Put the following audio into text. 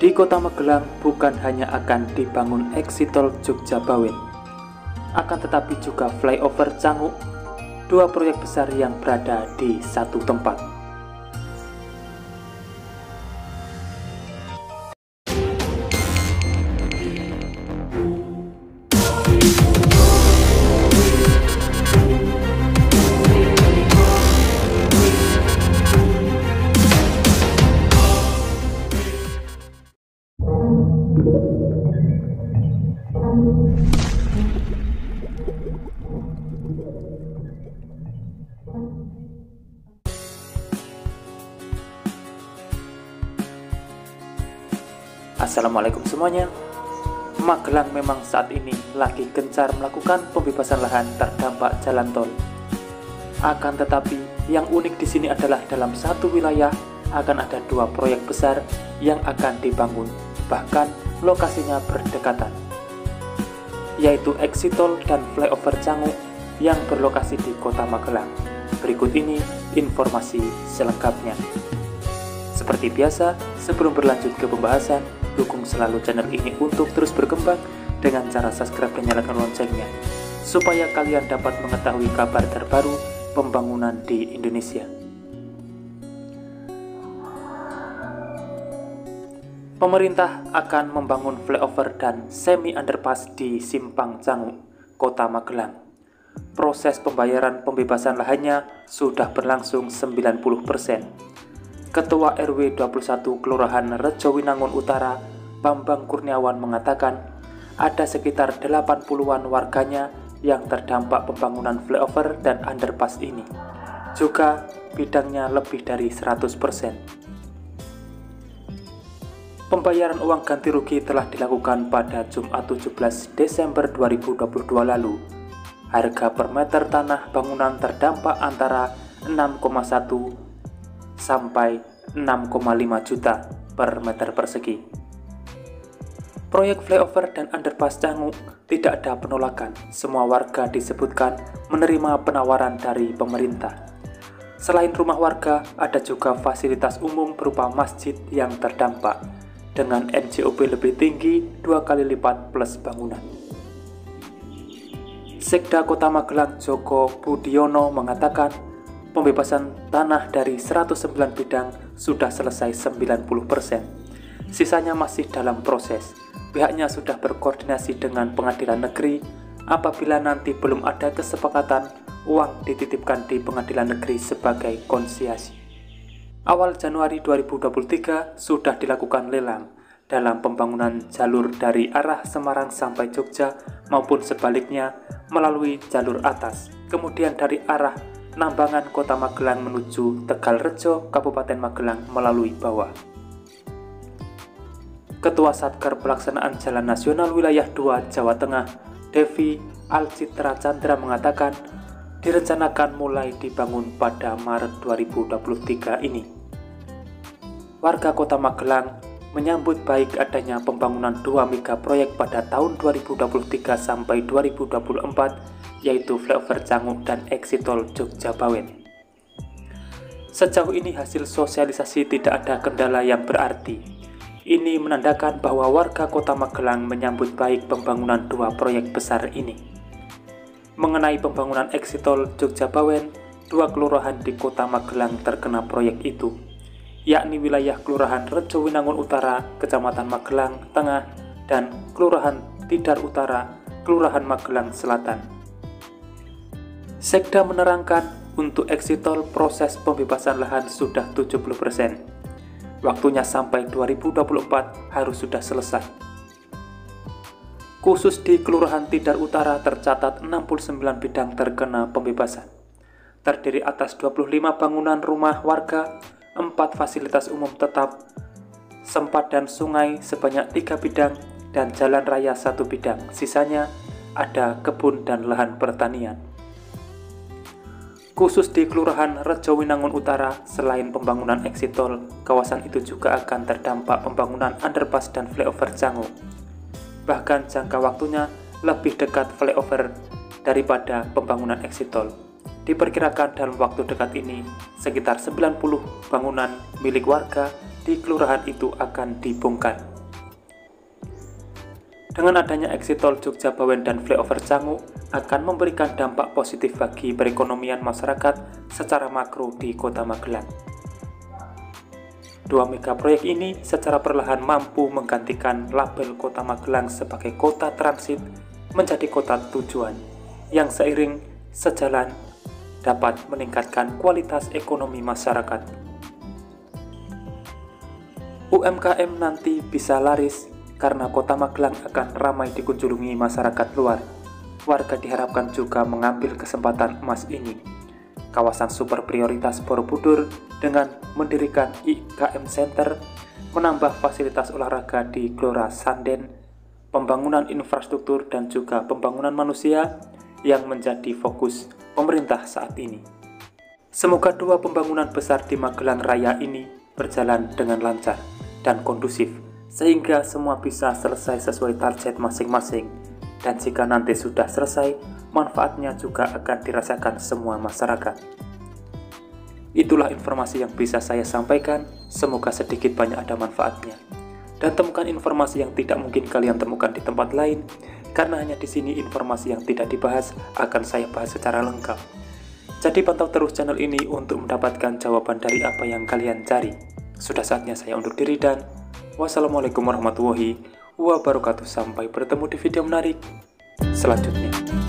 Di Kota Magelang bukan hanya akan dibangun Eksitol Jogja Bawen, akan tetapi juga flyover Canguk, dua proyek besar yang berada di satu tempat. Assalamualaikum semuanya. Magelang memang saat ini lagi gencar melakukan pembebasan lahan terdampak jalan tol. Akan tetapi yang unik di sini adalah dalam satu wilayah akan ada dua proyek besar yang akan dibangun, bahkan lokasinya berdekatan, yaitu Eksitol dan flyover Canguk yang berlokasi di Kota Magelang. Berikut ini informasi selengkapnya. Seperti biasa, sebelum berlanjut ke pembahasan, dukung selalu channel ini untuk terus berkembang dengan cara subscribe dan nyalakan loncengnya, supaya kalian dapat mengetahui kabar terbaru pembangunan di Indonesia. Pemerintah akan membangun flyover dan semi underpass di Simpang Canguk, Kota Magelang. Proses pembayaran pembebasan lahannya sudah berlangsung 90%. Ketua RW 21 Kelurahan Rejowinangun Utara, Bambang Kurniawan mengatakan ada sekitar 80-an warganya yang terdampak pembangunan flyover dan underpass ini. Juga bidangnya lebih dari 100%. Pembayaran uang ganti rugi telah dilakukan pada Jumat 17 Desember 2022 lalu. Harga per meter tanah bangunan terdampak antara 6,1 sampai 6,5 juta per meter persegi. Proyek flyover dan underpass Canguk tidak ada penolakan. Semua warga disebutkan menerima penawaran dari pemerintah. Selain rumah warga, ada juga fasilitas umum berupa masjid yang terdampak dengan NJOP lebih tinggi 2 kali lipat plus bangunan. Sekda Kota Magelang Joko Budiono mengatakan pembebasan tanah dari 109 bidang sudah selesai 90%. Sisanya masih dalam proses. Pihaknya sudah berkoordinasi dengan pengadilan negeri. Apabila nanti belum ada kesepakatan, uang dititipkan di pengadilan negeri sebagai konsiasi. Awal Januari 2023 sudah dilakukan lelang dalam pembangunan jalur dari arah Semarang sampai Jogja maupun sebaliknya melalui jalur atas. Kemudian dari arah Nambangan Kota Magelang menuju Tegalrejo, Kabupaten Magelang melalui bawah. Ketua Satker Pelaksanaan Jalan Nasional Wilayah 2 Jawa Tengah, Devi Alcitra Chandra mengatakan direncanakan mulai dibangun pada Maret 2023 ini. Warga Kota Magelang menyambut baik adanya pembangunan dua mega proyek pada tahun 2023 sampai 2024, yaitu flyover Canguk dan Eksitol Jogja Bawen. Sejauh ini hasil sosialisasi tidak ada kendala yang berarti. Ini menandakan bahwa warga Kota Magelang menyambut baik pembangunan dua proyek besar ini. Mengenai pembangunan Eksitol Jogja Bawen, dua kelurahan di Kota Magelang terkena proyek itu, yakni wilayah Kelurahan Rejowinangun Utara, Kecamatan Magelang Tengah, dan Kelurahan Tidar Utara, Kelurahan Magelang Selatan. Sekda menerangkan untuk Eksitol proses pembebasan lahan sudah 70%. Waktunya sampai 2024 harus sudah selesai. Khusus di Kelurahan Tidar Utara tercatat 69 bidang terkena pembebasan. Terdiri atas 25 bangunan rumah warga, 4 fasilitas umum tetap, sempadan sungai sebanyak 3 bidang, dan jalan raya 1 bidang. Sisanya ada kebun dan lahan pertanian. Khusus di Kelurahan Rejowinangun Utara, selain pembangunan Eksitol, kawasan itu juga akan terdampak pembangunan underpass dan flyover Canguk. Bahkan jangka waktunya lebih dekat flyover daripada pembangunan Eksitol. Diperkirakan dalam waktu dekat ini, sekitar 90 bangunan milik warga di kelurahan itu akan dibongkar. Dengan adanya exit tol Jogja Bawen dan flyover Canggu akan memberikan dampak positif bagi perekonomian masyarakat secara makro di Kota Magelang. Dua mega proyek ini secara perlahan mampu menggantikan label Kota Magelang sebagai kota transit menjadi kota tujuan yang seiring sejalan dapat meningkatkan kualitas ekonomi masyarakat. UMKM nanti bisa laris karena Kota Magelang akan ramai dikunjungi masyarakat luar. Warga diharapkan juga mengambil kesempatan emas ini. Kawasan super prioritas Borobudur dengan mendirikan IKM Center, menambah fasilitas olahraga di Gelora Sanden, pembangunan infrastruktur dan juga pembangunan manusia yang menjadi fokus pemerintah saat ini. Semoga dua pembangunan besar di Magelang Raya ini berjalan dengan lancar dan kondusif, sehingga semua bisa selesai sesuai target masing-masing. Dan jika nanti sudah selesai, manfaatnya juga akan dirasakan semua masyarakat. Itulah informasi yang bisa saya sampaikan, semoga sedikit banyak ada manfaatnya. Dan temukan informasi yang tidak mungkin kalian temukan di tempat lain, karena hanya di sini informasi yang tidak dibahas akan saya bahas secara lengkap. Jadi pantau terus channel ini untuk mendapatkan jawaban dari apa yang kalian cari. Sudah saatnya saya undur diri dan wassalamualaikum warahmatullahi wabarakatuh. Sampai bertemu di video menarik selanjutnya.